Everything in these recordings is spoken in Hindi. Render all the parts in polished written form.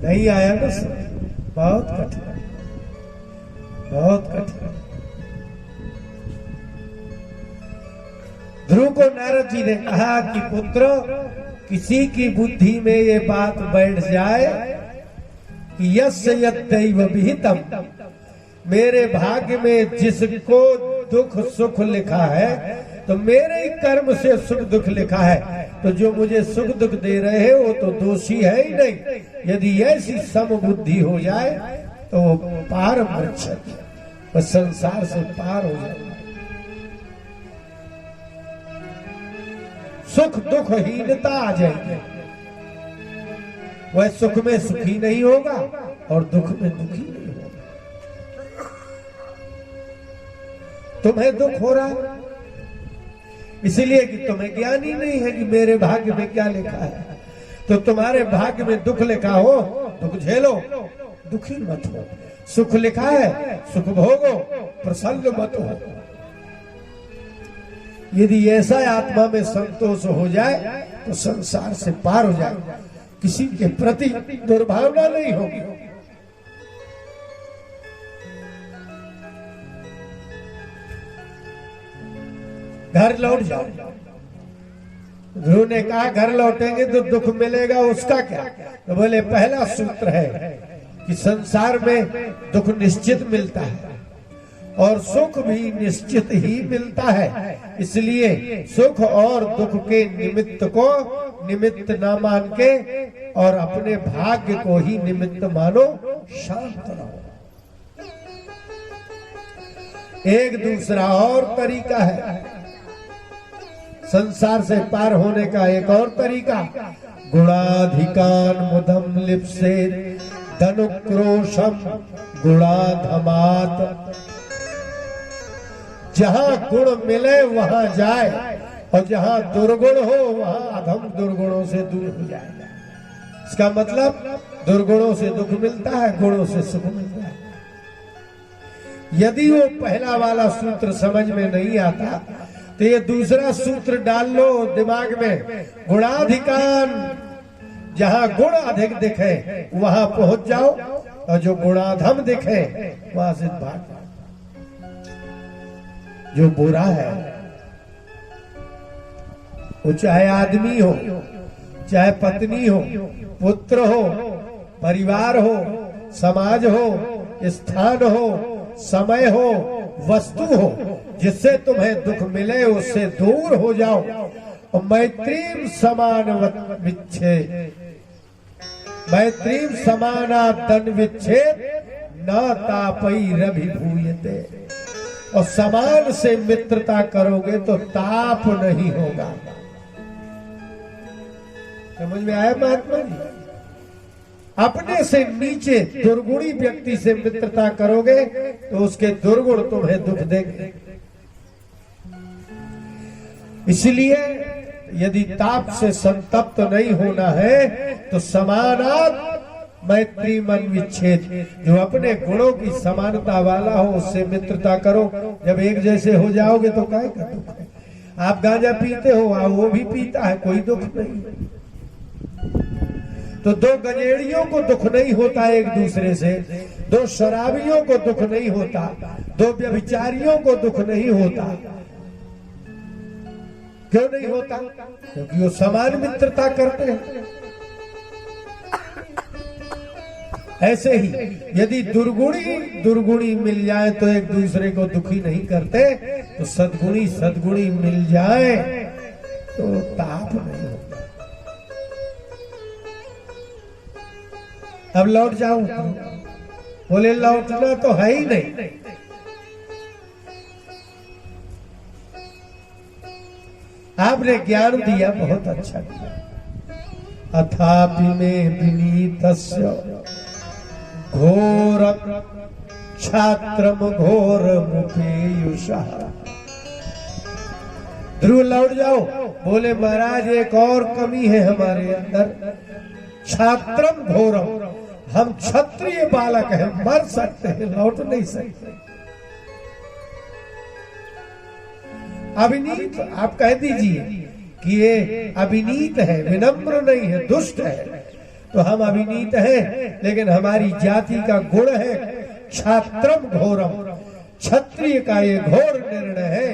नहीं आया ना समझ, बहुत कठिन, बहुत कठिन। ध्रुव को नारद जी ने कहा कि पुत्र, किसी की बुद्धि में ये बात बैठ जाए कि यस्य यद्दैव विहितम, मेरे भाग्य में जिसको दुख सुख लिखा है तो मेरे ही कर्म से सुख दुख लिखा है, तो जो मुझे सुख दुख दे रहे हैं वो तो दोषी है ही नहीं। यदि ऐसी समबुद्धि हो जाए तो वो पार मृच्छति, वो संसार से पार हो जाए। सुख दुख हीनता आ जाएगी, वह सुख में सुखी नहीं होगा और दुख में दुखी नहीं होगा। तुम्हें दुख हो रहा है इसलिए कि तुम्हें ज्ञान ही नहीं है कि मेरे भाग्य में क्या लिखा है। तो तुम्हारे भाग्य में दुख लिखा हो दुख झेलो, दुखी मत हो। सुख लिखा है सुख भोगो, प्रसन्न मत हो। यदि ऐसा आत्मा में संतोष हो जाए तो संसार से पार हो जाए, किसी के प्रति दुर्भावना नहीं होगी। घर लौट जाओ। ध्रुव ने कहा घर लौटेंगे तो दुख मिलेगा, उसका क्या? तो बोले पहला सूत्र है कि संसार में दुख निश्चित मिलता है और सुख भी निश्चित ही मिलता है। इसलिए सुख और दुख के निमित्त को निमित्त न मान के और अपने भाग्य को ही निमित्त मानो, शांत रहो। एक दूसरा और तरीका है संसार से पार होने का, एक और तरीका, गुणाधिकान मुदम लिप्से धनुक्रोशम गुणाधमात। जहां गुण मिले वहां जाए और जहां दुर्गुण हो वहां अधम दुर्गुणों से दूर हो जाए। इसका मतलब दुर्गुणों से दुख मिलता है, गुणों से सुख मिलता है। यदि वो पहला वाला सूत्र समझ में नहीं आता तो ये दूसरा सूत्र डाल लो दिमाग में, गुणाधिकान, जहां गुण अधिक दिखे वहां पहुंच जाओ और जो गुणाधम दिखे वहां से भाग जाओ। जो बुरा है वो चाहे आदमी हो, चाहे पत्नी हो, पुत्र हो, परिवार हो, समाज हो, स्थान हो, समय हो, वस्तु हो, जिससे तुम्हें दुख मिले उससे दूर हो जाओ। और मैत्रीम समान विच्छेद, मैत्रीम समाना तन विच्छेद न तापई रभिभूयते। और समान से मित्रता करोगे तो ताप नहीं होगा। समझ में आया महात्मा जी? अपने से नीचे दुर्गुणी व्यक्ति से मित्रता करोगे तो उसके दुर्गुण तुम्हें दुख देंगे। इसलिए यदि ताप से संतप्त नहीं होना है तो समानात मैत्री मन विच्छेद, जो अपने गुणों की समानता वाला हो उससे मित्रता करो। जब एक जैसे हो जाओगे तो काहे का दुख है? आप गांजा पीते हो वो भी पीता है, कोई दुख नहीं। तो दो गजेड़ियों को दुख नहीं होता एक दूसरे से, दो शराबियों को दुख नहीं होता, दो व्यभिचारियों को दुख नहीं होता। क्यों नहीं होता? क्योंकि वो समान मित्रता करते हैं। ऐसे ही यदि दुर्गुणी मिल जाए तो एक दूसरे को दुखी नहीं करते, तो सद्गुणी मिल जाए तो ताप नहीं होता। अब लौट जाऊं? बोले लौटना तो है ही नहीं। आपने ज्ञान दिया, बहुत अच्छा दिया। अथापि में विनीतस्य घोर छात्रम घोर मुपेयुषः। ध्रुव लौट जाओ। बोले महाराज एक और कमी है हमारे अंदर, छात्रम घोरम, हम क्षत्रिय बालक हैं, मर सकते हैं, लौट नहीं सकते। अविनीत, आप कह दीजिए कि ये अविनीत है, विनम्र नहीं है, दुष्ट है। तो हम अविनीत हैं, लेकिन हमारी जाति का गुण है क्षात्रम घोरम। क्षत्रिय का ये घोर निर्णय है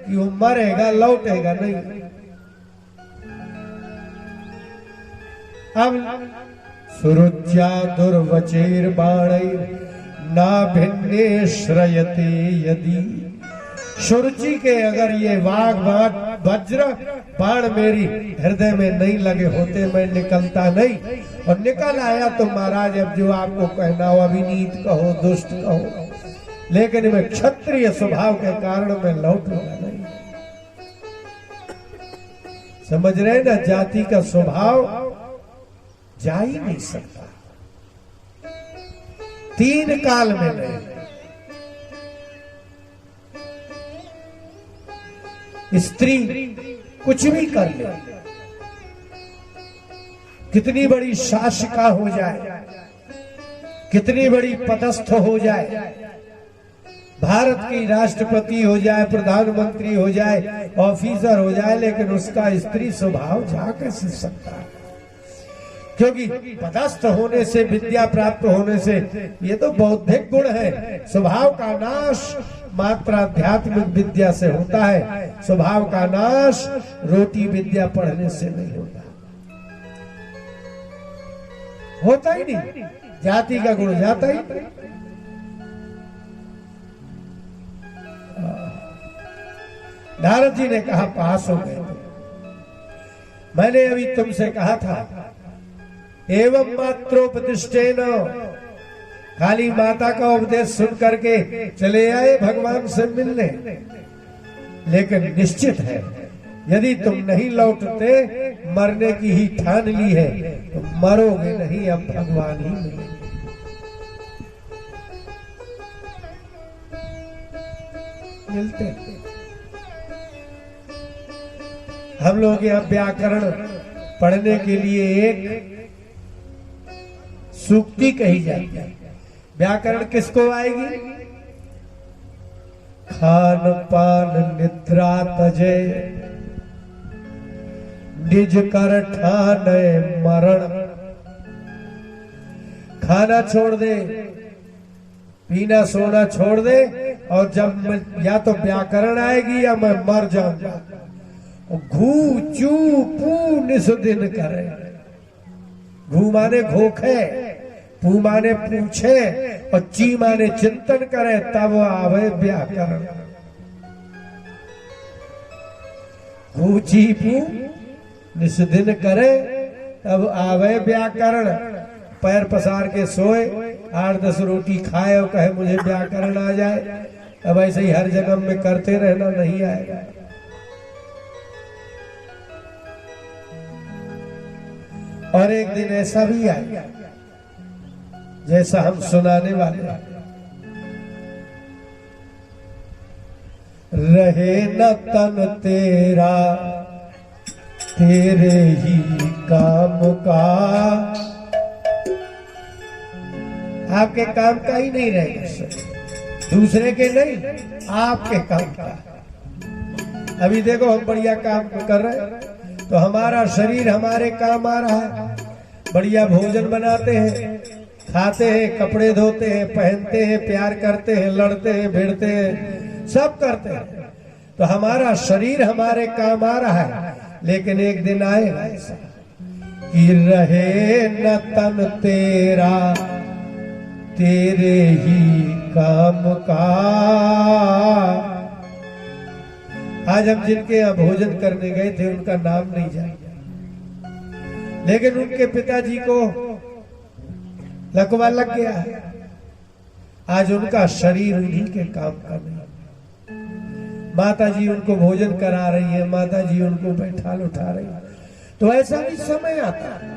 कि वो मरेगा, लौटेगा नहीं। अब सुरुच्या दुर्वचेर बाणैर ना भिन्ने श्रयते यदि। सुरुचि के अगर ये वाग वज्र बाण मेरी हृदय में नहीं लगे होते, मैं निकलता नहीं। और निकल आया तो महाराज अब जो आपको कहना हो, अविनीत कहो, दुष्ट कहो, लेकिन मैं क्षत्रिय स्वभाव के कारण मैं लौटूंगा नहीं। समझ रहे ना, जाति का स्वभाव जा ही नहीं सकता, 3 काल में नहीं। स्त्री कुछ भी कर ले, कितनी बड़ी शासिका हो जाए, कितनी बड़ी पदस्थ हो जाए, भारत की राष्ट्रपति हो जाए, प्रधानमंत्री हो जाए, ऑफिसर हो जाए, लेकिन उसका स्त्री स्वभाव जा कैसे सकता है? क्योंकि पदस्थ होने से, विद्या प्राप्त होने से, ये तो बौद्धिक गुण है। स्वभाव का नाश मात्र आध्यात्मिक विद्या से होता है, स्वभाव का नाश रोटी विद्या पढ़ने से नहीं होता। होता ही नहीं, जाति का गुण जाता ही नहीं। नारद जी ने कहा पास हो गए। मैंने अभी तुमसे कहा था एवं मात्रोपदिष्टेन, खाली माता का उपदेश सुन करके चले आए भगवान से मिलने, लेकिन निश्चित है यदि तुम नहीं लौटते, मरने की ही ठान ली है, तो मरोगे नहीं, अब भगवान ही मिलेंगे। मिलते हम लोग यहाँ व्याकरण पढ़ने के लिए एक सूक्ति कही जाती है। व्याकरण किसको आएगी? खान पान निद्रा तजे, निज कर ठान मरण। खाना छोड़ दे, पीना सोना छोड़ दे, और जब या तो व्याकरण आएगी या मैं मर जाऊंगा। घू चू पू निसुदिन करे। घू माने घोखे, पू माने पूछे, और ची माने चिंतन करे, तब आवे व्याकरण। घू ची पू निसुदिन करे, तब आवे व्याकरण। पैर पसार के सोए, 8-10 रोटी खाए और कहे मुझे व्याकरण आ जाए। अब ऐसे ही हर जगह में करते रहना नहीं आएगा। और एक दिन ऐसा भी आएगा जैसा हम सुनाने वाले हैं। रहे न तन तेरा तेरे ही काम का। आपके काम का ही नहीं रहेगा, दूसरे के नहीं, आपके काम का। अभी देखो हम बढ़िया काम कर रहे हैं, तो हमारा शरीर हमारे काम आ रहा है। बढ़िया भोजन बनाते हैं, खाते हैं, कपड़े धोते हैं, पहनते हैं, प्यार करते हैं, लड़ते हैं, भिड़ते हैं, सब करते हैं, तो हमारा शरीर हमारे काम आ रहा है। लेकिन एक दिन आएगा ऐसा कि रहे न तन तेरा तेरे ही काम का। आज हम जिनके यहाँ भोजन करने गए थे उनका नाम नहीं जाना, लेकिन उनके पिताजी को लकवा लग गया है। आज उनका शरीर उन्हीं के काम का नहीं। माता जी उनको भोजन करा रही है, माता जी उनको बैठा उठा रही है। तो ऐसा भी समय आता है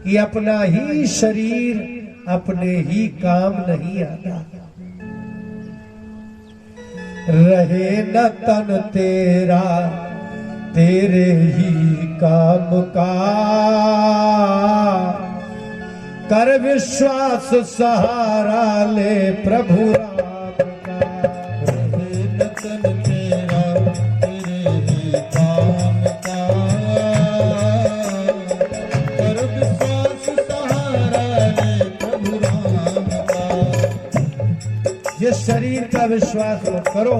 कि अपना ही शरीर अपने ही काम नहीं आता। रहे न तन तेरा तेरे ही काम का। कर विश्वास सहारा ले प्रभु राम का। रहे न तन तेरा तेरे ही काम का। कर विश्वास शरीर का विश्वास मत करो,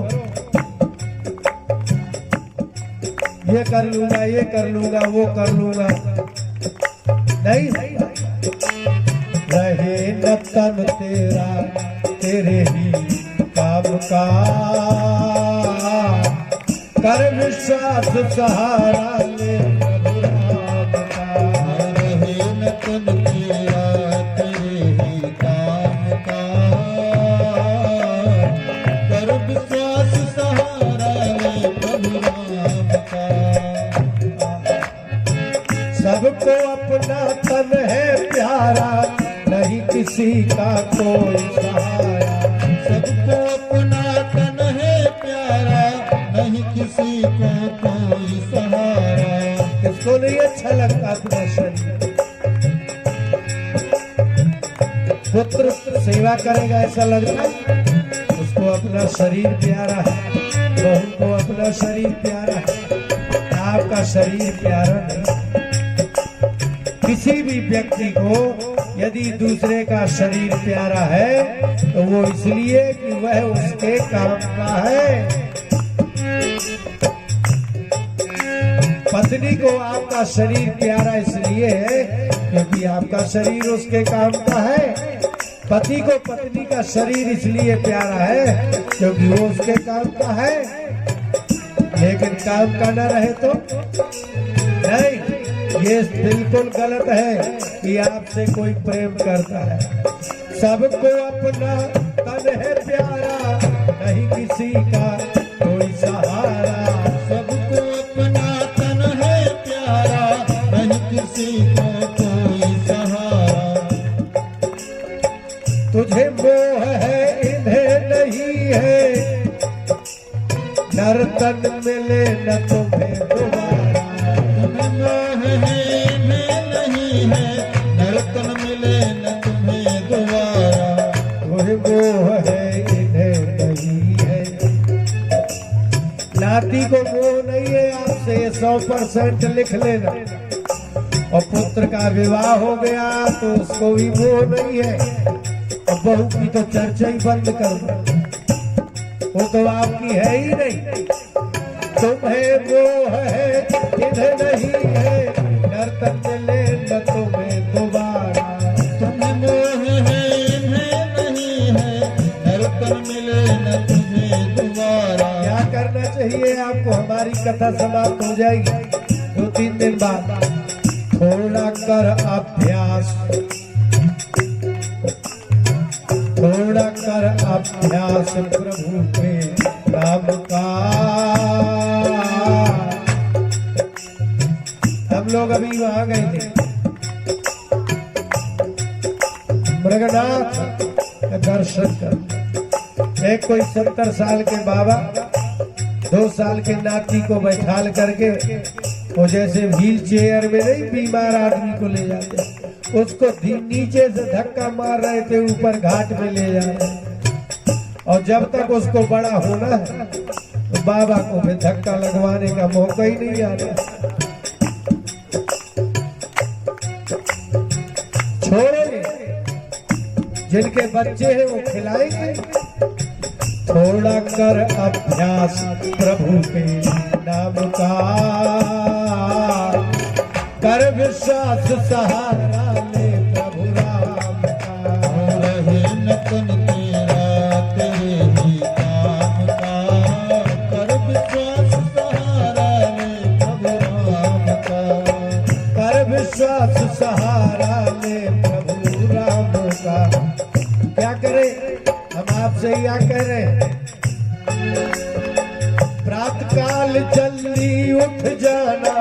ये कर लूंगा, ये कर लूंगा, वो कर लूंगा, नहीं। रहे न तन तेरा तेरे ही काम का, कर विश्वास सहारा ले प्रभु राम का। रहे न तन तेरा तेरे ही काम का, कर विश्वास सहारा ले प्रभु राम का। सबको अपना तन है प्यारा, नहीं किसी का कोई सहारा। सबको अपना तन है प्यारा, नहीं किसी को कोई सहारा। किसको नहीं अच्छा लगता अपना शरीर? पुत्र सेवा करेगा ऐसा लगता है उसको अपना शरीर प्यारा है, बहू को अपना शरीर प्यारा है, आपका शरीर प्यारा नहीं। किसी भी व्यक्ति को यदि दूसरे का शरीर प्यारा है तो वो इसलिए कि वह उसके काम का है। पत्नी को आपका शरीर प्यारा इसलिए है क्योंकि आपका शरीर उसके काम का है। पति को पत्नी का शरीर इसलिए प्यारा है क्योंकि वो उसके काम का है। लेकिन काम का न रहे तो नहीं, ये बिल्कुल गलत है कि आपसे कोई प्रेम करता है। सबको अपना तन है प्यारा, नहीं किसी का कोई सहारा। सबको अपना तन है प्यारा, नहीं किसी को कोई सहारा। तुझे मोह है इन्हें नहीं है, नर तन मिले न तुम्हें दोबारा। तुम्हें मोह है इन्हें नहीं है, नर तन मिले न तुम्हें दोबारा। तुझे मोह है इन्हें नहीं है, नाती को मोह नहीं है आपसे, 100% लिख लेना। और पुत्र का विवाह हो गया तो उसको भी मोह नहीं है। और बहू की तो चर्चा ही बंद कर दो, वो तो आपकी है ही नहीं। तुम्हें मोह है इन्हें नहीं है, नर्तन मिले न तुम्हें दोबारा। तुम्हें मोह है इन्हें नहीं है, नर्तन मिले न तुम्हें दोबारा। क्या करना चाहिए आपको? हमारी कथा समाप्त हो जाएगी 2-3 दिन बाद। थोड़ा कर अभ्यास, थोड़ा कर अभ्यास प्रभु के नाम का। हम लोग अभी वहां गए थे मृगनाथ का दर्शन कर। एक कोई 70 साल के बाबा 2 साल के नाती को बैठाल करके, वो जैसे व्हील चेयर में नहीं बीमार आदमी को ले जाते, उसको नीचे से धक्का मार रहे थे, ऊपर घाट में ले जा रहे। और जब तक उसको बड़ा होना है तो बाबा को भी धक्का लगवाने का मौका ही नहीं आ रहा। छोड़ेंगे, जिनके बच्चे हैं वो खिलाएंगे। थोड़ा कर अभ्यास प्रभु के नाम का, कर विश्वास सहारा ले प्रभु राम का। रहे न तन तेरा तेरे ही काम का, कर विश्वास सहारा ले प्रभु राम का। कर विश्वास सहारा ले प्रभु राम का। क्या करें हम? आपसे क्या कह रहे हैं? प्रातः काल जल्दी उठ जाना,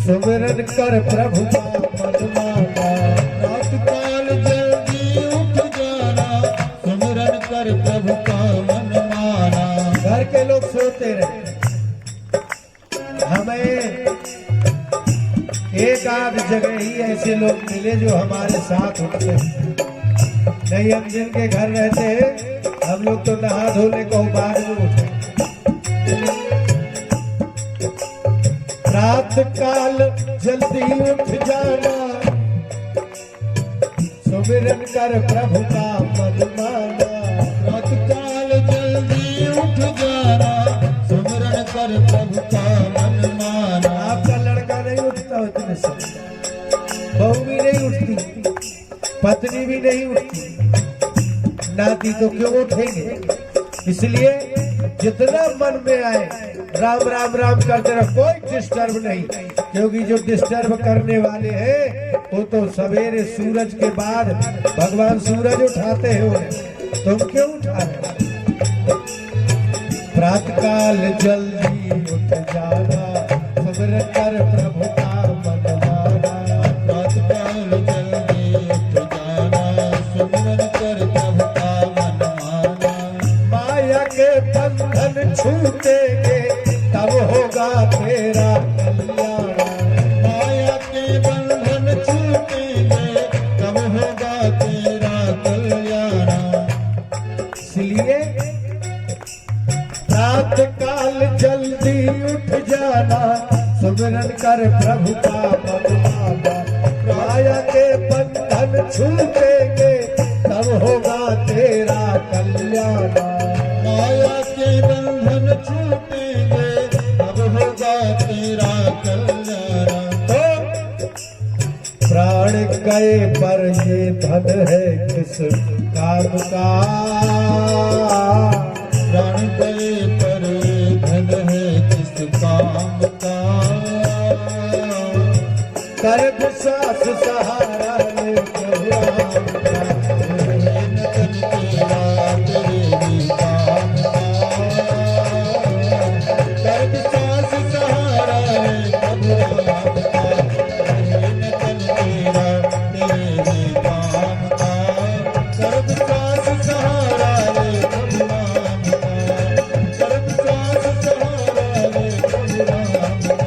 सुमिरन कर प्रभु का मन माना। प्रातः काल जल्दी उठ जाना, सुमिरन कर प्रभु का मन माना। घर के लोग सोते रहे, हमें एक आध जगह ही ऐसे लोग मिले जो हमारे साथ उठते। नहीं, हम जिनके घर रहते हैं हम लोग तो नहा धोने को बाद में उठे। रात काल जल्दी उठ जाना, सुमिरन कर प्रभु का मन माना। रात काल जल्दी उठ जाना, सुमिरन कर प्रभु का मन माना। आपका लड़का नहीं उठता हो इतने समय, बहू भी नहीं उठती, पत्नी भी नहीं उठती, नाती तो क्यों उठेंगे। इसलिए जितना मन में आए राम राम राम करते रहो, कोई डिस्टर्ब नहीं, क्योंकि जो डिस्टर्ब करने वाले हैं वो तो सवेरे सूरज के बाद भगवान सूरज उठाते हैं, तुम क्यों उठा रहे। प्रातः काल जल्दी उठ जाना, सुमिरन कर प्रभु का मन माना। प्रातः काल जल्दी उठ जाना, सुमिरन कर प्रभु का मन माना। माया के बंधन छूटेंगे तब होगा तेरा कल्याण। माया के बंधन छूटेंगे तब होगा तेरा कल्याण। इसलिए प्रातः काल जल्दी उठ जाना, सुमिरन कर प्रभु का मन माना। माया के बंधन छूटेंगे तब होगा तेरा कल्याण। माया के बंधन छूटेंगे तब होगा तेरा कल्याण। तो प्राण गए पर ये धन है किस काम का। प्राण गए पर धन है किस काम का। कर विश्वास सहारा ले प्रभु राम का। नतन तेरा तेरे भी काम का। कर विश्वास सहारा ले प्रभु राम का। नतन तेरा तेरे भी काम का। कर विश्वास सहारा ले प्रभु राम का। कर विश्वास सहारा ले प्रभु राम का।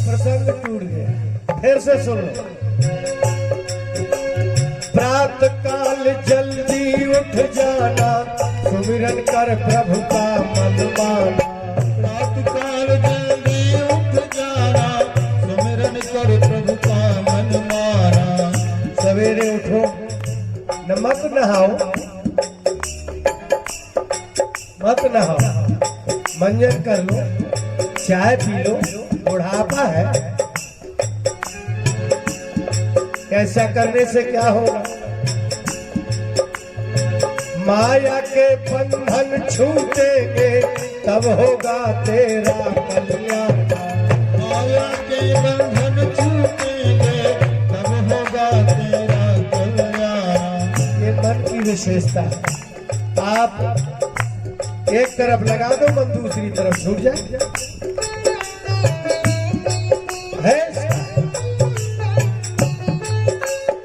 प्रसंग टूट गया, फिर से सुनो। प्रातः काल जल्दी उठ जाना, सुमिरन कर प्रभु का मन माना। प्रातः काल जल्दी उठ जाना, सुमिरन कर प्रभु का मन माना। सवेरे उठो, न मत नहाओ, मत नहाओ, मंजन कर लो, चाय पी लो, बुढ़ापा है। ऐसा करने से क्या होगा। माया के बंधन छूटेंगे तब होगा तेरा कल्याण। माया के बंधन छूटेंगे तब होगा तेरा कल्याण। ये मन की विशेषता है। आप एक तरफ लगा दो, मन दूसरी तरफ छूट जाए है।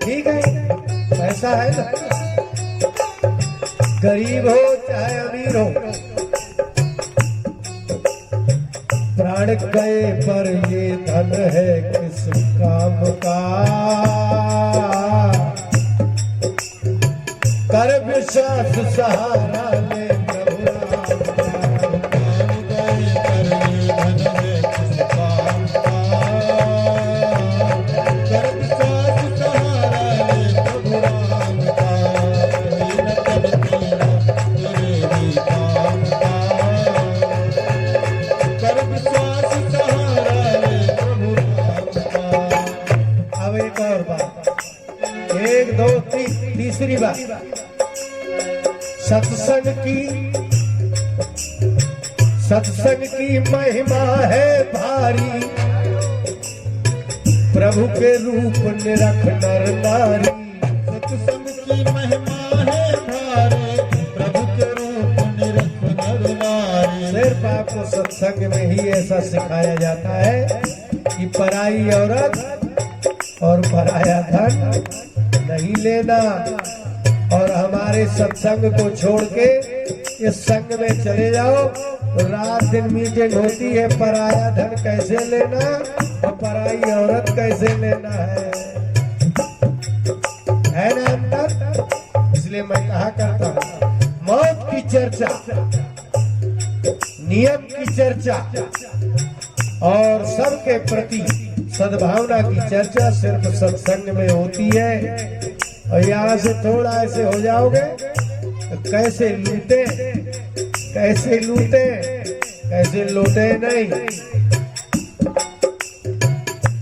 ठीक है, पैसा है ना, गरीब हो चाहे अमीर हो, प्राण गए पर ये धन है किस काम का। कर विश्वास सहारा ले प्रभु राम का। प्राण गए पर ये धन है किस काम का। कर विश्वास सहारा ले प्रभु राम का। नतन तेरा तेरे भी काम का। कर विश्वास सहारा ले प्रभु राम का। अब एक और बात, एक दो तीसरी बात, सत्संग की महिमा है भारी, प्रभु के रूप निरख नर नारी। सत्संग की महिमा है भारी, प्रभु के रूप निरख नर सत्संग में ही ऐसा सिखाया जाता है कि पराई औरत और पराया धन नहीं लेना, और हमारे सत्संग को छोड़ के इस संग में चले जाओ। रात दिन मीटिंग होती है, पराया धन कैसे लेना और पराई औरत कैसे लेना है ना अंतर। इसलिए मैं कहा करता हूँ, मौत की चर्चा, नियम की चर्चा और सबके प्रति सद्भावना की चर्चा सिर्फ सत्संग में होती है। और यहाँ से थोड़ा ऐसे हो जाओगे तो कैसे लूटे कैसे लूटे कैसे लूटे नहीं।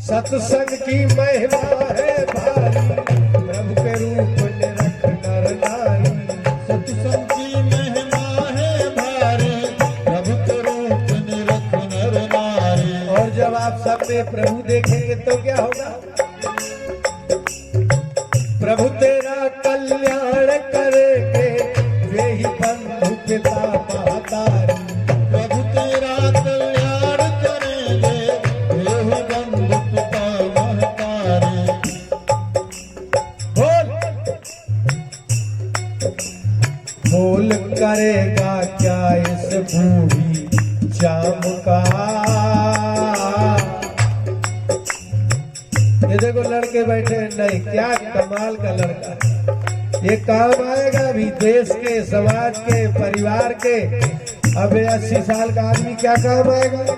सत्संग की महिमा है भारी, प्रभु के रूप निरख नर नारी। सत्संग की महिमा है भारी, प्रभु के रूप निरख नर नारी। और जब आप सब में प्रभु देखेंगे तो क्या होगा? प्रभु तेरा कल्याण करेंगे, वे ही बंधु पिता महतारी। प्रभु तेरा कल्याण करेंगे, वे ही बंधु पिता महतारी। बोल करेगा क्या इस बूढ़ी शाम का। ये देखो लड़के बैठे नहीं, क्या कमाल का लड़का है। ये काम आएगा भी देश के, समाज के, परिवार के। अब 80 साल का आदमी क्या काम आएगा?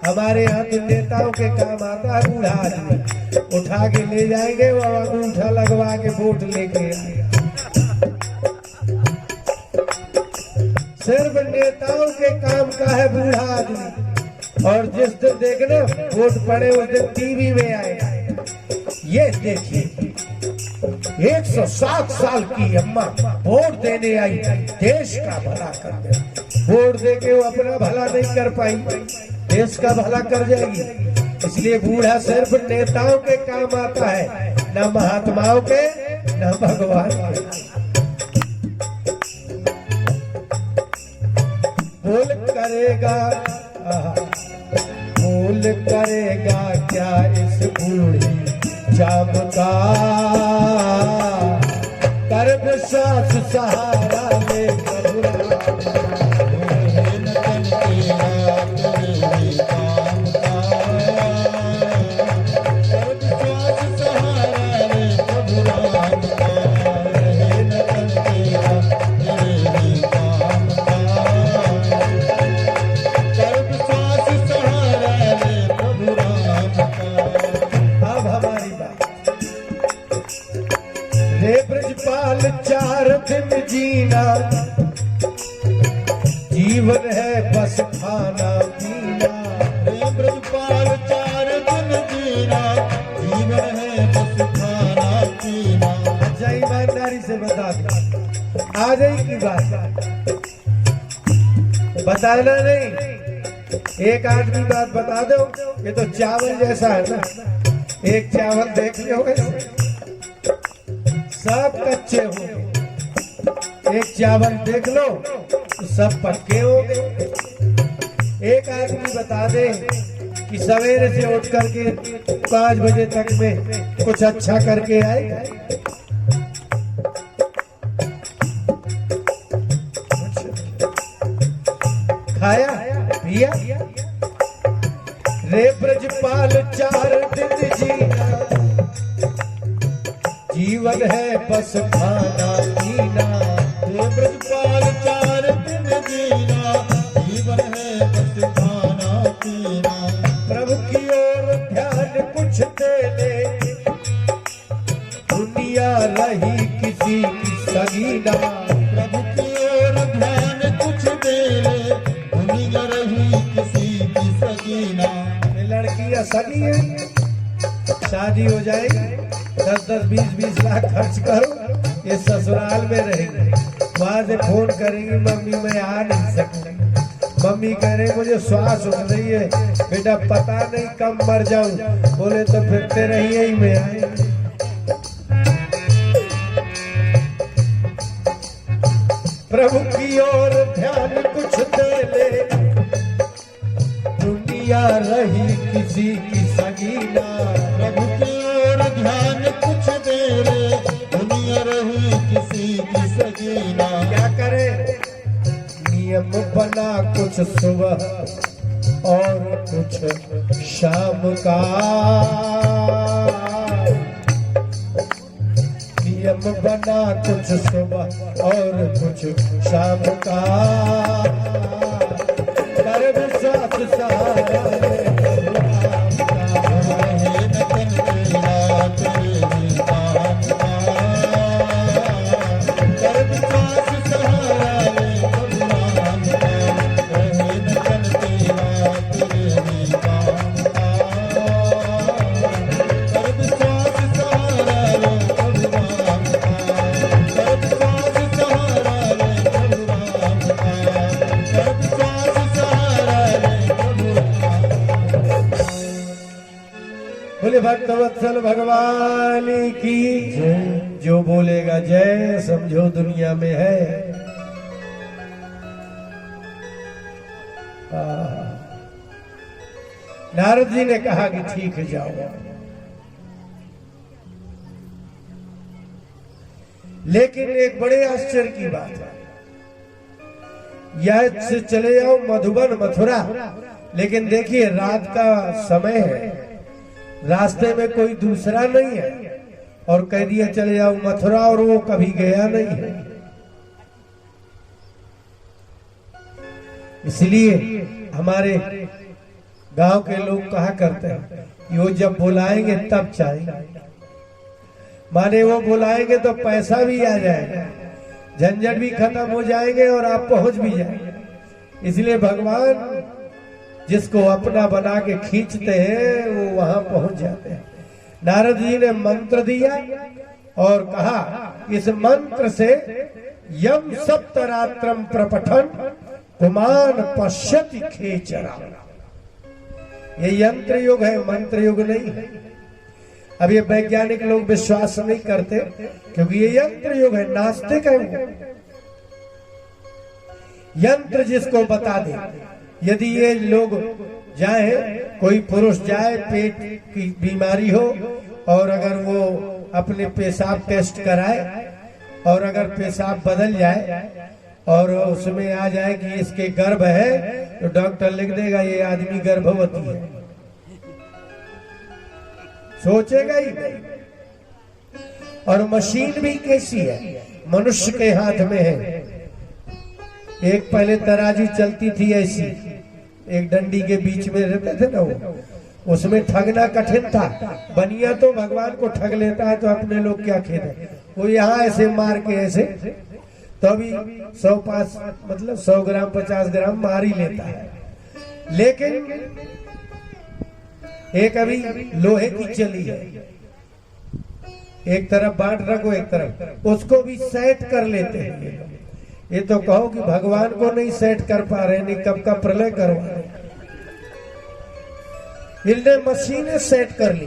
हमारे यहाँ तो नेताओं के काम आता है बूढ़ा आदमी, उठा के ले जाएंगे, वो अंगूठा लगवा के वोट लेके आएगा। सिर्फ नेताओं के काम का है बूढ़ा आदमी। और जिस दिन देखना वोट पड़े उस दिन टीवी में आएगा, ये देखिए 107 साल की अम्मा वोट देने आई, देश का भला कर दे। वोट दे के वो अपना भला नहीं कर पाई, देश का भला कर जाएगी। इसलिए बूढ़ा सिर्फ नेताओं के काम आता है, न महात्माओं के न भगवान के। बोल करेगा बोल करेगा क्या इस बूढ़ी जाम का। कर्म साथ सहारा ले ब्रजपाल 4 दिन जीना, जीवन है बस खाना पीना। रे ब्रजपाल 4 दिन जीना, जीवन है बस खाना पीना। अच्छा ईमानदारी से बता दो, आ गई की बात बताना नहीं। एक आदमी बात बता दो, ये तो चावल जैसा है ना, एक चावल देख लो सब कच्चे हो, एक चावल देख लो तो सब पक्के हो गए। एक आदमी बता दे कि सवेरे से उठ करके 5 बजे तक में कुछ अच्छा करके आएगा। खाया पिया। रे ब्रजपाल 4 दिन जीना, जीवन है बस खाना पीना। रे ब्रजपाल 4 दिन जीना, जीवन है बस खाना पीना। प्रभु की ओर ध्यान कुछ दे ले, दुनिया रही किसी की सगीना। प्रभु की ओर ध्यान कुछ दे ले, दुनिया रही किसी की सगीना। लड़कियां सगी है, शादी हो जाएगी, 10-10, 20-20 लाख खर्च करो, ये ससुराल में रहेंगे। वहां से फोन करेंगी, मम्मी मैं आ नहीं सकती। मम्मी कह रहे मुझे श्वास उठ रही है, बेटा पता नहीं कब मर जाऊं। बोले तो फिरते रहिए ही में आए। प्रभु की ओर ध्यान कुछ दे ले, दुनिया रही किसी की सगीना। प्रभु की ओर ध्यान कुछ देर, दुनिया रही किसी की सगीना। क्या करे, नियम बना कुछ सुबह और कुछ शाम का। नियम बना कुछ सुबह और कुछ शाम का। कर विश्वास सहारा बोले भक्तवत्सल भगवान की जय। जो बोलेगा जय समझो दुनिया में है। नारद जी ने कहा कि ठीक है जाओ, लेकिन एक बड़े आश्चर्य की बात है, यह से चले जाओ मधुबन मथुरा, लेकिन देखिए रात का समय है, रास्ते में कोई दूसरा नहीं है, और कह दिया चले जाओ मथुरा, और वो कभी गया नहीं है। इसलिए हमारे गांव के लोग कहा करते हैं कि वो जब बुलाएंगे तब जाएंगे, माने वो बुलाएंगे तो पैसा भी आ जाएगा, झंझट भी खत्म हो जाएंगे और आप पहुंच भी जाएंगे। इसलिए भगवान जिसको अपना बना के खींचते हैं वो वहां पहुंच जाते हैं। नारद जी ने मंत्र दिया और कहा इस मंत्र से यम सप्तरात्रम प्रपठन पुमान पश्यति खेचरा। ये यंत्र युग है, मंत्र युग नहीं है। अब ये वैज्ञानिक लोग विश्वास नहीं करते क्योंकि ये यंत्र युग है, नास्तिक है वो। यंत्र जिसको बता दे, यदि ये लोग जाए, कोई पुरुष जाए पेट की बीमारी हो और अगर वो अपने पेशाब टेस्ट कराए और अगर पेशाब बदल जाए और उसमें आ जाए कि इसके गर्भ है, तो डॉक्टर लिख देगा ये आदमी गर्भवती है। सोचेगा ही नहीं। और मशीन भी कैसी है, मनुष्य के हाथ में है। एक पहले तराजू चलती थी ऐसी, एक डंडी के बीच में रहते थे ना वो, उसमें ठगना कठिन था। बनिया तो भगवान को ठग लेता है, तो अपने लोग क्या खेले, वो यहाँ ऐसे मार के ऐसे, तो अभी 105 मतलब 100 ग्राम 50 ग्राम मार ही लेता है। लेकिन एक अभी लोहे की चली है, एक तरफ बाट रखो एक तरफ, उसको भी सेट कर लेते हैं ये लोग। ये तो कहो कि भगवान को नहीं सेट कर पा रहे, नहीं कब का प्रलय करवा रहे। इनने मशीनें सेट कर ली,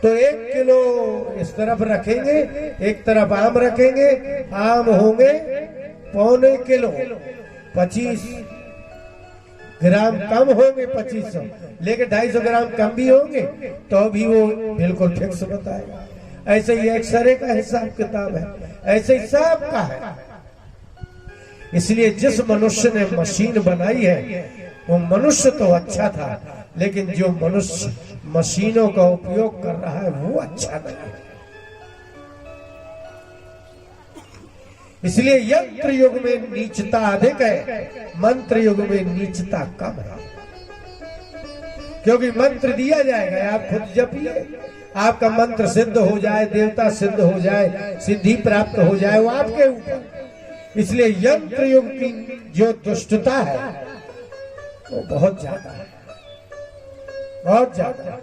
तो 1 किलो इस तरफ रखेंगे, एक तरफ आम रखेंगे, आम होंगे 1.25 किलो, 25 ग्राम कम होंगे 2500, लेकिन 250 ग्राम कम भी होंगे तो भी वो बिल्कुल फिक्स बताएगा। ऐसे ही एक्सरे का हिसाब किताब है, ऐसे ही सब का है। इसलिए जिस मनुष्य ने मशीन बनाई है वो मनुष्य तो अच्छा था, लेकिन जो मनुष्य मशीनों का उपयोग कर रहा है वो अच्छा नहीं है। इसलिए यंत्र युग में नीचता अधिक है, मंत्र युग में नीचता कम है। क्योंकि मंत्र दिया जाएगा, आप खुद जपिए, आपका मंत्र सिद्ध हो जाए, देवता सिद्ध हो जाए, सिद्धि प्राप्त हो जाए, वो आपके ऊपर। इसलिए यंत्र युग की जो दुष्टता है वो बहुत ज्यादा है, बहुत ज्यादा।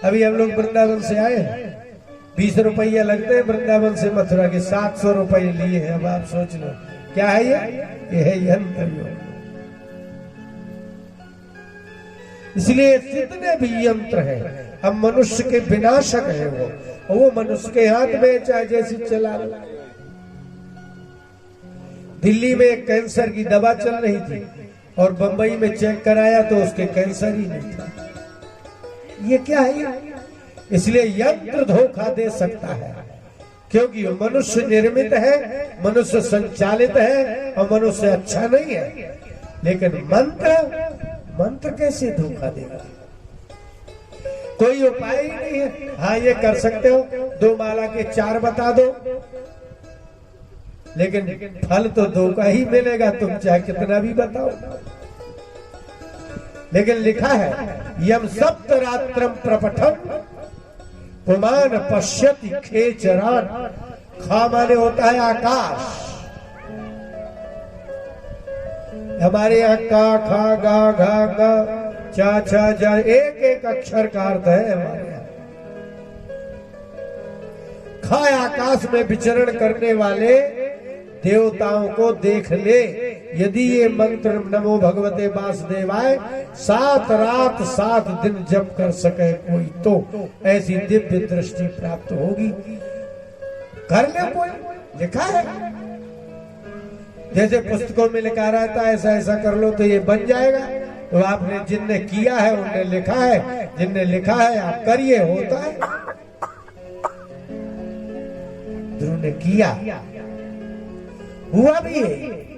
अभी हम लोग वृंदावन से आए हैं, 20 रुपया लगते हैं वृंदावन से मथुरा के, 700 रुपये लिए हैं। अब आप सोच लो क्या है ये है यंत्र योग। इसलिए जितने भी यंत्र हैं अब मनुष्य के विनाशक है वो मनुष्य के हाथ में चाहे जैसी चला लो। दिल्ली में एक कैंसर की दवा चल रही थी और बंबई में चेक कराया तो उसके कैंसर ही नहीं था। ये क्या है? इसलिए यंत्र धोखा दे सकता है, क्योंकि मनुष्य निर्मित है, मनुष्य संचालित है और मनुष्य अच्छा नहीं है। लेकिन मंत्र कैसे धोखा देगा? कोई उपाय ही नहीं है। हाँ, ये कर सकते हो, 2 माला के 4 बता दो, लेकिन फल तो 2 का ही मिलेगा, तुम चाहे कितना भी बताओ। लेकिन लिखा है यम सप्त रात्रम प्रपठम पुमान पश्यति खेचरान। खा माने होता है आकाश। हमारे यहाँ का, खा, गा, घा, गा, चा, छा, जा, एक एक अक्षर का अर्थ है हमारे यहाँ। खा आकाश में विचरण करने वाले देवताओं को देख ले। यदि ये मंत्र नमो भगवते वासुदेवाय 7 रात 7 दिन जप कर सके कोई, तो ऐसी दिव्य दृष्टि प्राप्त होगी। कर ले कोई, लिखा है। जैसे पुस्तकों में लिखा रहता है ऐसा ऐसा कर लो तो ये बन जाएगा। तो आपने जिनने किया है उनने लिखा है, जिनने लिखा है आप करिए, होता है। ध्रुव ने किया, हुआ भी है।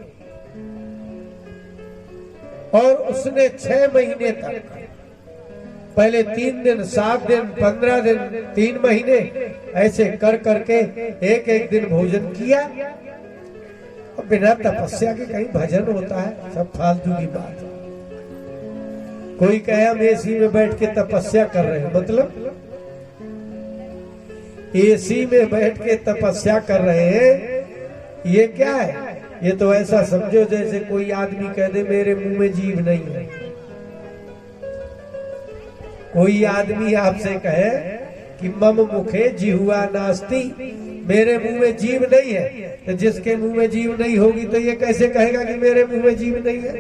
और उसने 6 महीने तक, पहले 3 दिन, 7 दिन, 15 दिन, 3 महीने ऐसे कर करके एक एक दिन भोजन किया। और बिना तपस्या के कहीं भजन होता है? सब फालतू की बात है। कोई कहे हम एसी में बैठ के तपस्या कर रहे हैं, मतलब एसी में बैठ के तपस्या कर रहे हैं, ये क्या है? ये तो ऐसा समझो जैसे कोई आदमी कह दे मेरे मुंह में जीभ नहीं है। कोई आदमी आपसे कहे कि मम मुखे जिह्वा नास्ति, मेरे मुंह में जीभ नहीं है, तो जिसके मुंह में जीभ नहीं होगी तो ये कैसे कहेगा कि मेरे मुंह में जीभ नहीं है?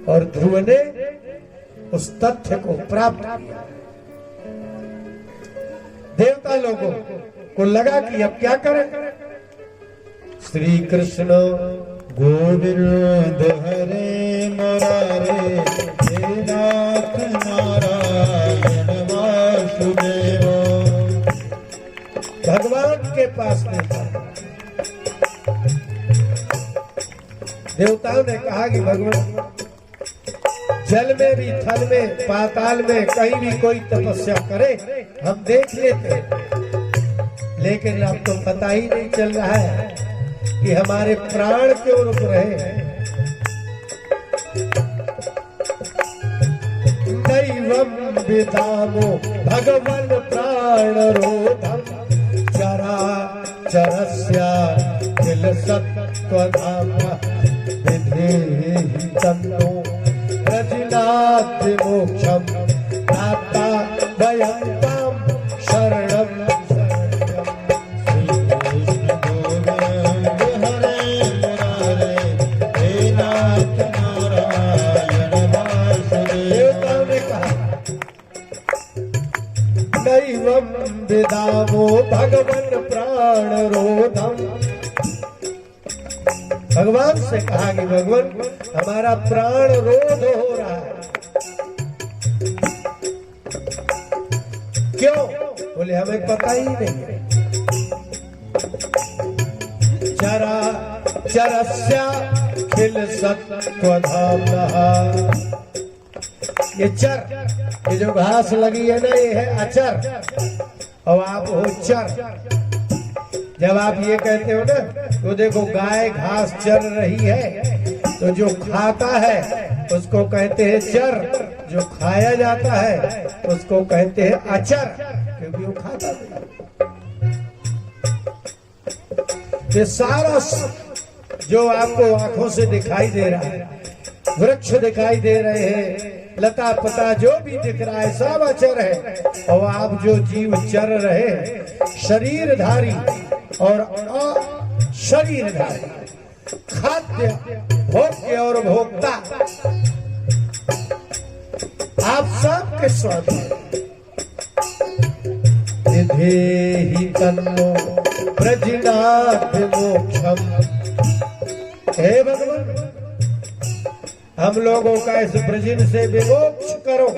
और ध्रुव ने उस तथ्य को प्राप्त किया। देवता लोगों को लगा कि अब क्या करें। श्री कृष्ण गोविंद हरे मुरारे हे नाथ नारायण वासुदेव। भगवान के पास देखा। देवताओं ने कहा कि भगवान, जल में भी, थल में, पाताल में, कहीं भी कोई तपस्या करे हम देख लेते, लेकिन अब तो पता ही नहीं चल रहा है कि हमारे प्राण क्यों रुक रहे हैं। दैवम विदामो भगवन प्राण रोधम चरा चरस्या किल सत्वधाम विधि तन्नो रजनाथ मोक्षम दाता भयंतम शरणम। दैवम विदामो भगवन प्राण रोधम। भगवान से कहा कि भगवान हमारा प्राण रोध हो रहा है। क्यों? बोले हमें पता ही नहीं है। चरा चरस्या खिल सत्वधाम्नः। ये चर, ये जो घास लगी है ना, ये है अचर और आप हो चर। जब आप ये कहते हो ना, तो देखो गाय घास चर रही है, तो जो खाता है उसको कहते हैं चर, जो खाया जाता है उसको कहते हैं अचर, क्योंकि वो खाता नहीं। ये सारा जो आपको आंखों से दिखाई दे रहा है, वृक्ष दिखाई दे रहे हैं, लता पता जो भी दिख रहा है सब अचर है। और आप जो जीव चर रहे हैं, शरीरधारी और अशरीरधारी, खाद्य भोग्य और भोक्ता, आप सबके स्वामी। विधेहि तन्नो ब्रजनाथ मोक्षम हे भगवान, हम लोगों का इस ब्रजिन से विमोक्ष करो।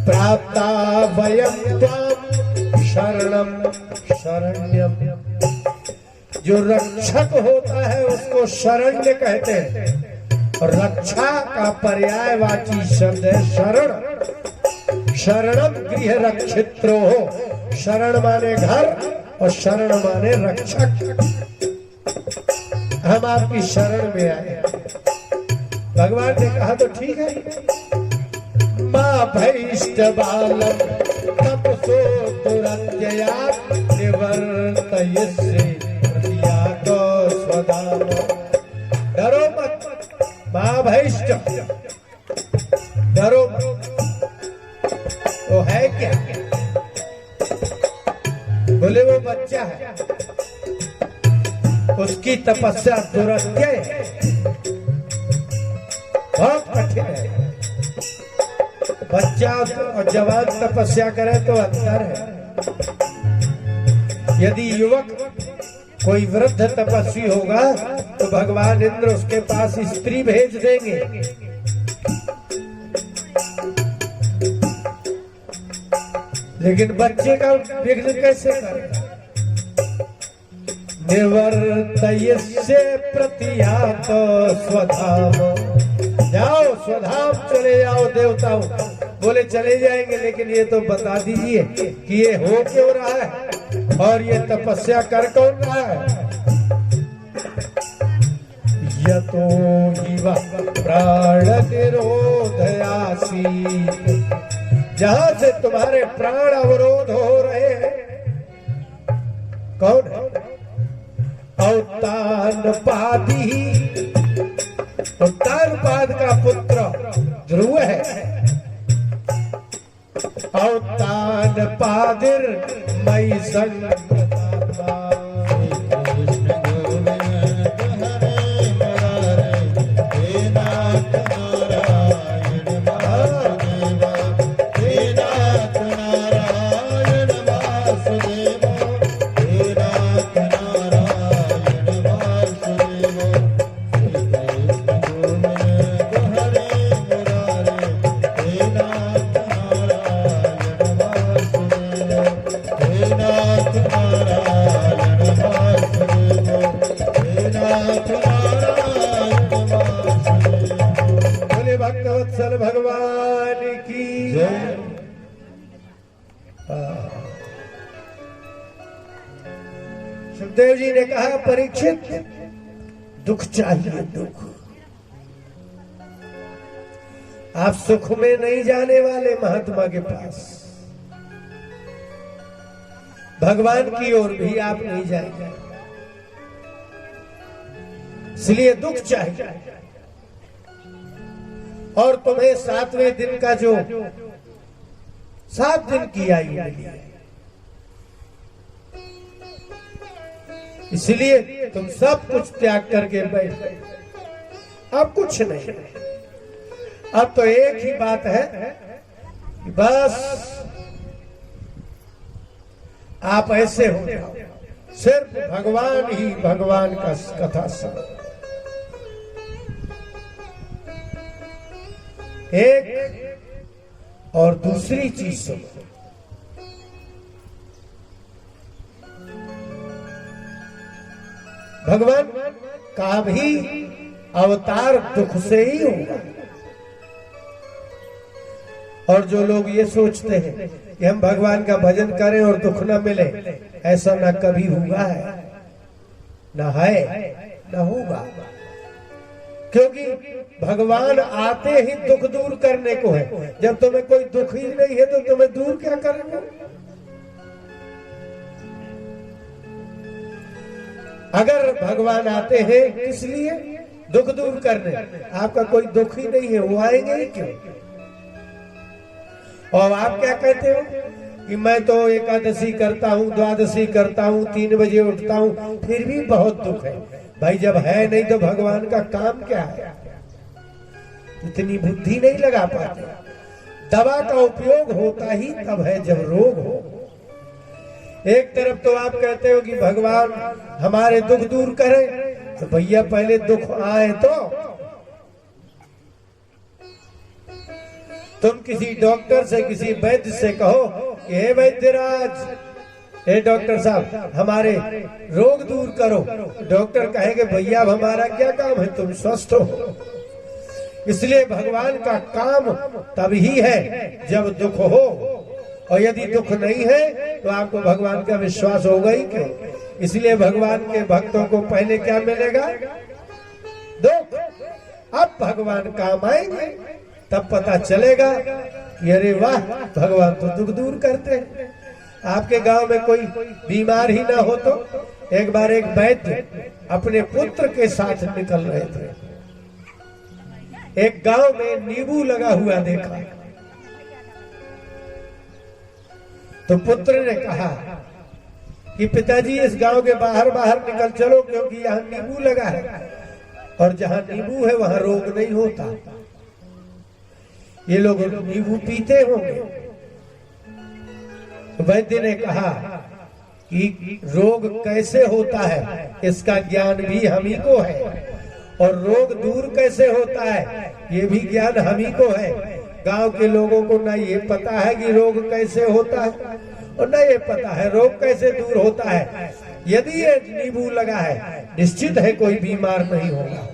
प्राप्ता वयं त्वां शरणम शरण्यम। जो रक्षक होता है उसको शरण्य कहते हैं, और रक्षा का पर्यायवाची शब्द है शरण। शरणम गृह रक्षित्रो हो। शरण माने घर और शरण माने रक्षक। हम आपकी शरण में आए। भगवान ने कहा तो ठीक है। मां भैष्ट बालम तपसो दुरत्ययात् निवर्तयिष्ये प्रतियातो स्वधाम। डरो मत मां भैष्ट, डरो मत। वो है क्या? बोले वो बच्चा है, उसकी तपस्या दुरत्यय है, बहुत कठिन है। बच्चा और जवान तपस्या करे तो अंतर है। यदि युवक कोई वृद्ध तपस्वी होगा तो भगवान इंद्र उसके पास स्त्री भेज देंगे। लेकिन बच्चे का विघ्न कैसे करेगा? निवर्तयिष्ये प्रतियात स्वधाम। जाओ स्वधाम, चले जाओ देवताओं। बोले चले जाएंगे, लेकिन ये तो बता दीजिए कि ये हो क्यों रहा है और ये तपस्या कर कौन रहा है? यतो ही प्राण निरोधयासी। जहां से तुम्हारे प्राण अवरोध हो रहे हैं, कौन है? अवतानपादी। उत्तानपाद का पुत्र ध्रुव है। अवतानपादिर मयि संगतात्मा। भक्तवत्सल भगवान की जय। सुखदेव जी ने कहा, परीक्षित दुख चाहिए, दुख। आप सुख में नहीं जाने वाले महात्मा के पास, भगवान की ओर भी आप नहीं जाएंगे, इसलिए दुख चाहिए। और तुम्हें 7वें दिन का जो 7 दिन की आयु मिली है, इसलिए तुम सब कुछ त्याग करके बैठ गए। अब कुछ नहीं, अब तो एक ही बात है कि बस आप ऐसे हो जाओ, सिर्फ भगवान ही भगवान का कथा सुनो। एक और दूसरी चीज सुनो, भगवान का भी अवतार दुख से ही होगा। और जो लोग ये सोचते हैं कि हम भगवान का भजन करें और दुख न मिले, ऐसा ना कभी हुआ है, ना है, ना होगा। क्योंकि भगवान आते ही दुख दूर करने को है। जब तुम्हें कोई दुख ही नहीं है तो तुम्हें दूर क्या करेंगे? अगर भगवान आते हैं किस लिए? दुख दूर करने। आपका कोई दुख ही नहीं है, वो आएंगे ही क्यों? और आप क्या कहते हो कि मैं तो एकादशी करता हूँ, द्वादशी करता हूँ, 3 बजे उठता हूँ, फिर भी बहुत दुख है। भाई जब है नहीं तो भगवान का काम क्या है? इतनी बुद्धि नहीं लगा पाते। दवा का उपयोग होता ही तब है जब रोग हो। एक तरफ तो आप कहते हो कि भगवान हमारे दुख दूर करे, तो भैया पहले दुख आए तो तुम किसी डॉक्टर से, किसी वैद्य से कहो कि हे वैद्यराज, हे डॉक्टर साहब हमारे रोग दूर करो। डॉक्टर कहेंगे भैया अब हमारा क्या काम है, तुम स्वस्थ हो। इसलिए भगवान का काम तभी है जब दुख हो, और यदि दुख नहीं है तो आपको भगवान का विश्वास होगा ही क्यों। इसलिए भगवान के भक्तों को पहले क्या मिलेगा, दुख। अब भगवान काम आएंगे तब पता चलेगा कि अरे वाह भगवान तो दुख दूर करते हैं। आपके गांव में कोई बीमार ही ना हो तो एक बार एक वैद्य अपने पुत्र के साथ निकल रहे थे, एक गांव में नींबू लगा हुआ देखा, तो पुत्र ने कहा कि पिताजी इस गांव के बाहर बाहर निकल चलो, क्योंकि यहाँ नींबू लगा है और जहां नींबू है वहां रोग नहीं होता। ये लोग नींबू पीते होंगे। तो वैद्य ने कहा कि रोग कैसे होता है इसका ज्ञान भी हम ही को है, और रोग दूर कैसे होता है ये भी ज्ञान हम ही को है। गांव के लोगों को ना ये पता है कि रोग कैसे होता है और ना ये पता है रोग कैसे दूर होता है। यदि ये नींबू लगा है निश्चित है कोई बीमार नहीं होगा,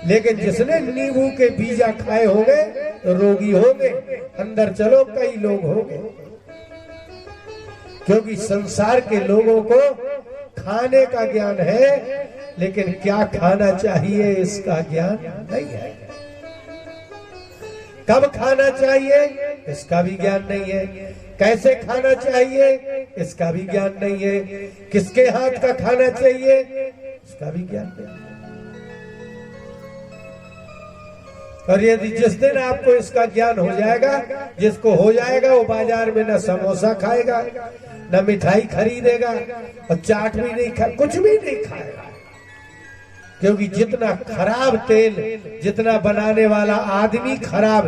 लेकिन जिसने नींबू के बीजा खाए होंगे तो रोगी होंगे। अंदर चलो कई लोग होंगे, क्योंकि संसार के लोगों को खाने का ज्ञान है लेकिन क्या खाना चाहिए इसका ज्ञान नहीं है। कब खाना चाहिए इसका भी ज्ञान नहीं है, कैसे खाना चाहिए इसका भी ज्ञान नहीं है, किसके हाथ का खाना चाहिए इसका भी ज्ञान नहीं है। और यदि जिस दिन आपको इसका ज्ञान हो जाएगा, जिसको हो जाएगा वो बाजार में न समोसा खाएगा, न मिठाई खरीदेगा, और चाट भी नहीं खा, कुछ भी नहीं खाएगा। क्योंकि जितना खराब तेल, जितना बनाने वाला आदमी खराब।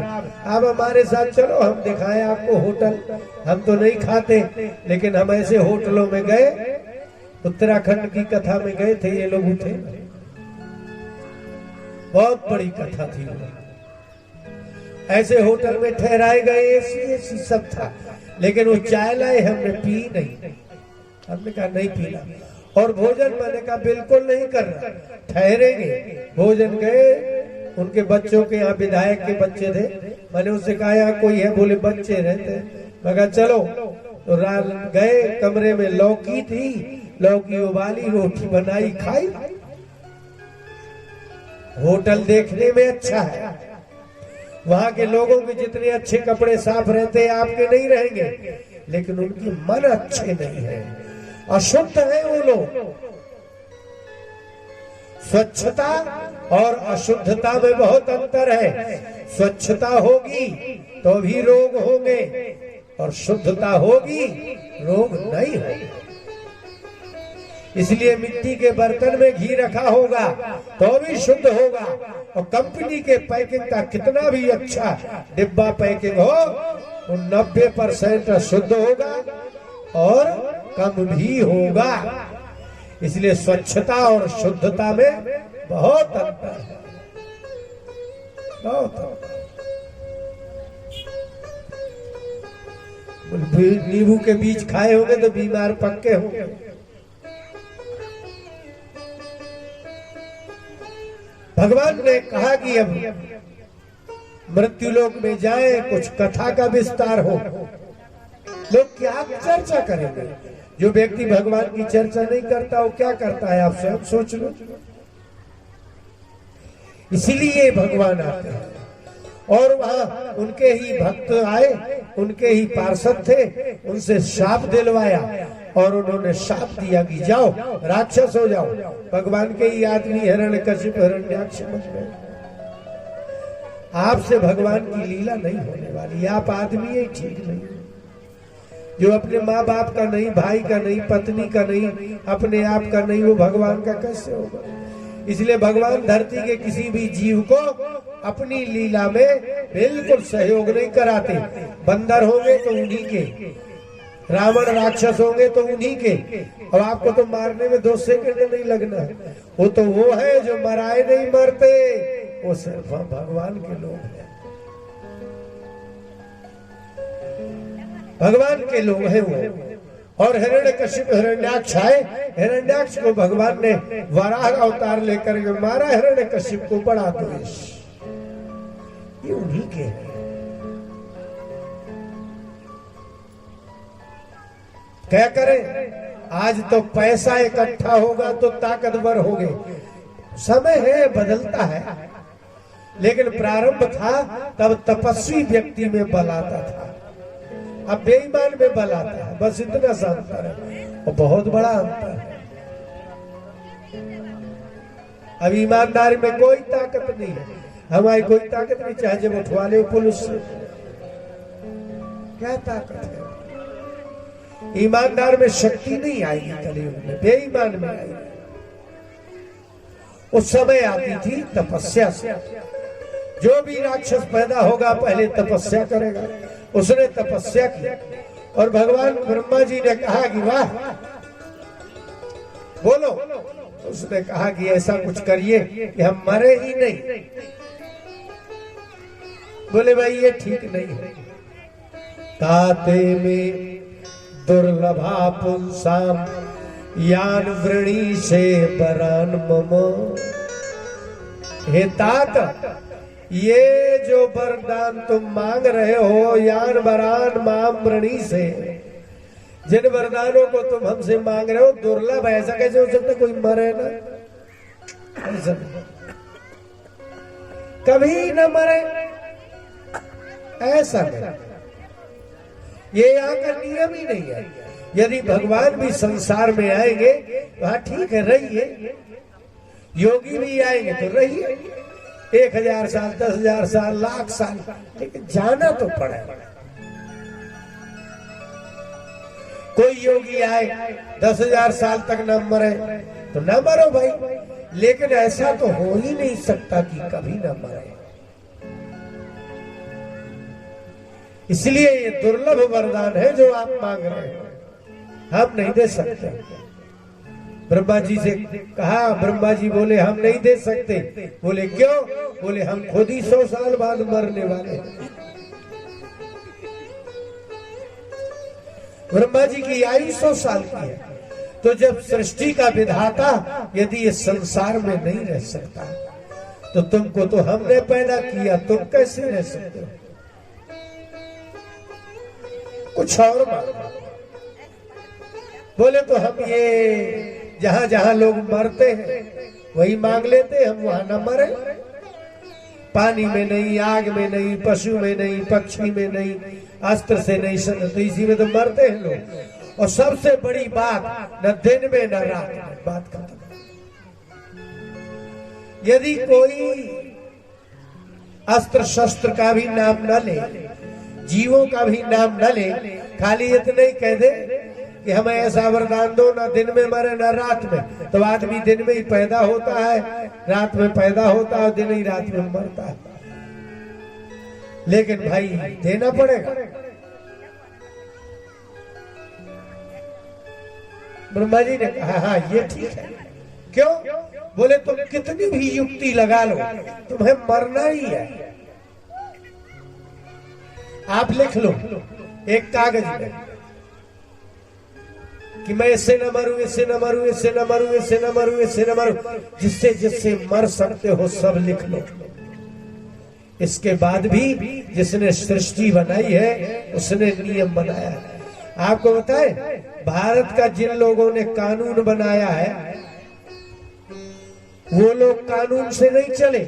अब हमारे साथ चलो, हम दिखाएं आपको होटल। हम तो नहीं खाते, लेकिन हम ऐसे होटलों में गए, उत्तराखंड की कथा में गए थे, ये लोग उठे, बहुत बड़ी कथा थी। ऐसे होटल में ठहराए गए, एसी सब था, लेकिन वो चाय लाए, हमने पी नहीं। हमने कहा नहीं पीना। और भोजन मैंने कहा बिल्कुल नहीं करना, ठहरेंगे। भोजन गए, उनके बच्चों के यहाँ विधायक के बच्चे थे, मैंने उससे कहा यहाँ कोई है, बोले बच्चे रहते। मैं कहा चलो, तो गए कमरे में, लौकी थी, लौकी उबाली, रोटी बनाई, खाई। होटल देखने में अच्छा है, वहां के लोगों के जितने अच्छे कपड़े साफ रहते हैं आपके नहीं रहेंगे, लेकिन उनकी मन अच्छे नहीं है, अशुद्ध है वो लोग। स्वच्छता और अशुद्धता में बहुत अंतर है। स्वच्छता होगी तो भी रोग होंगे, और शुद्धता होगी रोग नहीं होंगे। इसलिए मिट्टी के बर्तन में घी रखा होगा तो भी शुद्ध होगा, और कंपनी के पैकिंग का कितना भी अच्छा डिब्बा पैकिंग हो, वो 90% शुद्ध होगा और कम भी होगा। इसलिए स्वच्छता और शुद्धता में बहुत अंतर है, बहुत अंतर। नींबू के बीज खाए होंगे तो बीमार पक्के होंगे। भगवान ने कहा कि अब मृत्युलोक में जाए, कुछ कथा का विस्तार हो। लोग क्या चर्चा करेंगे? जो व्यक्ति भगवान की चर्चा नहीं करता वो क्या करता है, आप स्वयं सोच लो। इसीलिए भगवान आते हैं, और वहां उनके ही भक्त आए, उनके ही पार्षद थे, उनसे शाप दिलवाया, और उन्होंने शाप दिया कि जाओ राक्षस हो जाओ। भगवान के ही आदमी हिरण्यकशिप हिरण्याक्ष समझ गए। आपसे भगवान की लीला नहीं होने वाली, आप आदमी ही ठीक नहीं। जो अपने माँ बाप का नहीं, भाई का नहीं, पत्नी का नहीं, अपने आप का नहीं, वो भगवान का कैसे होगा? इसलिए भगवान धरती के किसी भी जीव को अपनी लीला में बिल्कुल सहयोग नहीं कराते। बंदर होंगे तो उन्हीं के, रावण राक्षस होंगे तो उन्हीं के, अब आपको तो मारने में 2 सेकंड नहीं लगना। वो तो वो है जो मराए नहीं मरते, वो सिर्फ भगवान के लोग हैं, भगवान के लोग हैं वो। और हिरण्यकशिप हिरण्याक्ष आए, हिरण्याक्ष को भगवान ने वराह अवतार लेकर के मारा, हिरण्यकशिप को बड़ा द्वेष, ये उन्हीं के हैं। क्या करें, आज तो पैसा इकट्ठा होगा तो ताकतवर होंगे, समय है बदलता है, लेकिन प्रारंभ था तब तपस्वी व्यक्ति में बल आता था, अब बेईमान में बल आता है, बस इतना सा अंतर है, और बहुत बड़ा अंतर है। अब ईमानदारी में कोई ताकत नहीं है, हमारी कोई ताकत नहीं, चाहे जब उठवा ले पुलिस से, क्या ताकत है। ईमानदार में शक्ति नहीं आएगी कलयुग में, बेईमान में आएगी। उस समय आती थी तपस्या से, जो भी राक्षस पैदा होगा पहले तपस्या करेगा, उसने तपस्या की और भगवान ब्रह्मा जी ने कहा कि वाह बोलो, उसने कहा कि ऐसा कुछ करिए कि हम मरे ही नहीं। बोले भाई ये ठीक नहीं है, ताते में दुर्लभा पुंसाम यान वृणी से बरान मम। हे तात, ये जो वरदान तुम मांग रहे हो यान वरान माम वृणी से, जिन वरदानों को तुम हमसे मांग रहे हो दुर्लभ, ऐसा कैसे हो सकता कोई मरे ना, ऐसा कभी न मरे, ऐसा नहीं, ये यहाँ का नियम ही नहीं है। यदि भगवान भी संसार में आएंगे तो हाँ ठीक है रहिए, योगी भी आएंगे तो रहिए, 1000 साल 10,000 साल लाख साल, लेकिन जाना तो पड़ेगा। कोई योगी आए 10,000 साल तक न मरे तो न मरो भाई, लेकिन ऐसा तो हो ही नहीं सकता कि कभी न मरे। इसलिए ये दुर्लभ वरदान है जो आप मांग रहे हैं, हम नहीं दे सकते। ब्रह्मा जी से कहा, ब्रह्मा जी बोले हम नहीं दे सकते। बोले क्यों? बोले हम खुद ही 100 साल बाद मरने वाले हैं। ब्रह्मा जी की आयु 100 साल की है, तो जब सृष्टि का विधाता यदि ये संसार में नहीं रह सकता तो तुमको तो हमने पैदा किया, तुम कैसे रह सकते हो? कुछ और बात बोले तो हम ये जहां जहां लोग मरते हैं वही मांग लेते, हम वहां न मरे, पानी में नहीं, आग में नहीं, पशु में नहीं, पक्षी में नहीं, अस्त्र से नहीं, तो इसी में तो मरते हैं लोग। और सबसे बड़ी बात, न दिन में न रात में, बात खत्म। यदि कोई अस्त्र शस्त्र का भी नाम न ले, जीवों का भी नाम न ले, खाली इतना ही कह दे कि हमें ऐसा वरदान दो, ना दिन में मरे ना रात में, तो आदमी दिन में ही पैदा होता है, रात में पैदा होता है, दिन ही रात में मरता है। लेकिन भाई देना पड़ेगा। ब्रह्मा जी ने कहा हाँ ये ठीक है। क्यों? बोले तुम कितनी भी युक्ति लगा लो, तुम्हें मरना ही है। आप लिख लो एक कागज में कि मैं इससे न मरूं, इससे न मरूं, इससे न मरूं, इससे न मरूं, इससे न मरूं, जिससे जिससे मर सकते हो सब लिख लो। इसके बाद भी जिसने सृष्टि बनाई है उसने नियम बनाया है। आपको बताए भारत का जिन लोगों ने कानून बनाया है वो लोग कानून से नहीं चले।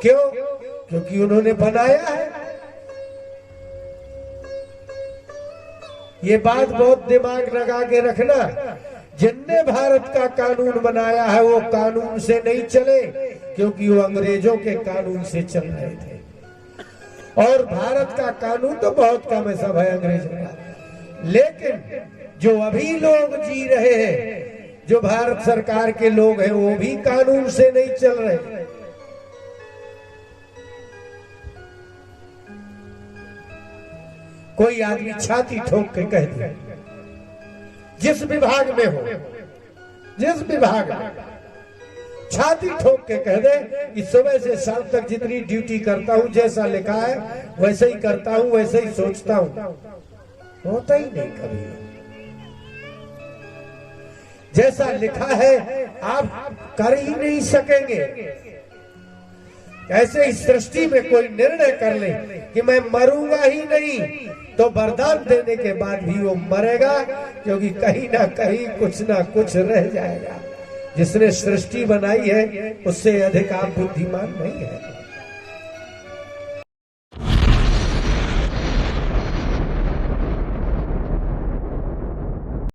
क्यों? क्योंकि उन्होंने बनाया है। ये बात बहुत दिमाग लगा के रखना, जिनने भारत का कानून बनाया है वो कानून से नहीं चले, क्योंकि वो अंग्रेजों के कानून से चल रहे थे। और भारत का कानून तो बहुत कम है, सब है अंग्रेजों का। लेकिन जो अभी लोग जी रहे हैं, जो भारत सरकार के लोग हैं, वो भी कानून से नहीं चल रहे। कोई आदमी छाती ठोक के कह दे, जिस विभाग में हो, जिस विभाग में, छाती ठोक के कह दे कि सुबह से शाम तक जितनी ड्यूटी करता हूं, जैसा लिखा है वैसे ही करता हूं, वैसे ही सोचता हूं, होता ही नहीं कभी। जैसा लिखा है आप कर ही नहीं सकेंगे। ऐसे ही सृष्टि में कोई निर्णय कर ले कि मैं मरूंगा ही नहीं, तो वरदान देने के बाद भी वो मरेगा, क्योंकि कहीं ना कहीं कुछ ना कुछ रह जाएगा। जिसने सृष्टि बनाई है उससे अधिक आप बुद्धिमान नहीं है।